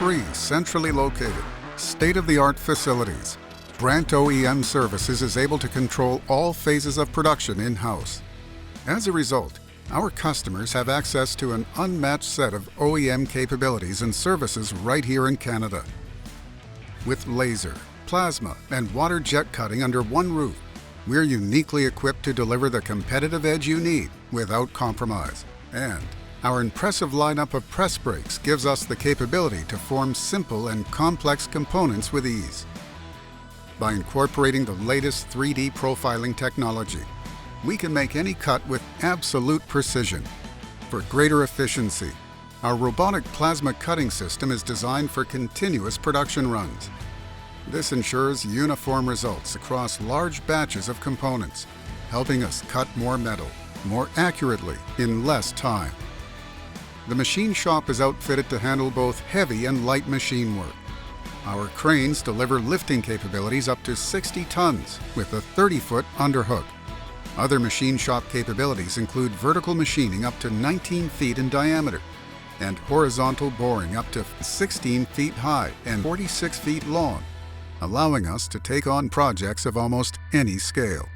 3 centrally located, state-of-the-art facilities, Brandt OEM Services is able to control all phases of production in-house. As a result, our customers have access to an unmatched set of OEM capabilities and services right here in Canada. With laser, plasma, and water jet cutting under one roof, we're uniquely equipped to deliver the competitive edge you need without compromise. And our impressive lineup of press brakes gives us the capability to form simple and complex components with ease. By incorporating the latest 3D profiling technology, we can make any cut with absolute precision. For greater efficiency, our robotic plasma cutting system is designed for continuous production runs. This ensures uniform results across large batches of components, helping us cut more metal, more accurately, in less time. The machine shop is outfitted to handle both heavy and light machine work. Our cranes deliver lifting capabilities up to 60 tons with a 30-foot underhook. Other machine shop capabilities include vertical machining up to 19 feet in diameter and horizontal boring up to 16 feet high and 46 feet long, allowing us to take on projects of almost any scale.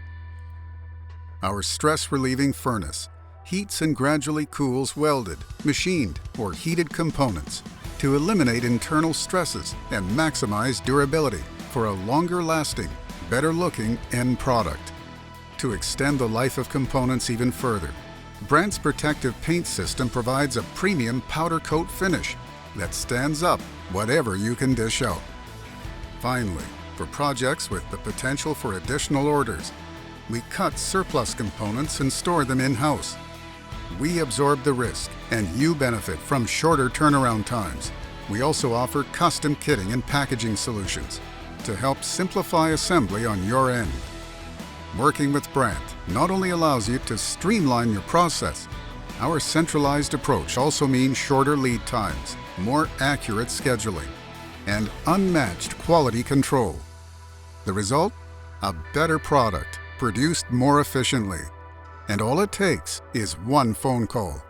Our stress-relieving furnace heats and gradually cools welded, machined, or heated components to eliminate internal stresses and maximize durability for a longer-lasting, better-looking end product. To extend the life of components even further, Brandt's protective paint system provides a premium powder coat finish that stands up whatever you can dish out. Finally, for projects with the potential for additional orders, we cut surplus components and store them in-house. We absorb the risk, and you benefit from shorter turnaround times. We also offer custom kitting and packaging solutions to help simplify assembly on your end. Working with Brandt not only allows you to streamline your process, our centralized approach also means shorter lead times, more accurate scheduling, and unmatched quality control. The result? A better product, produced more efficiently. And all it takes is one phone call.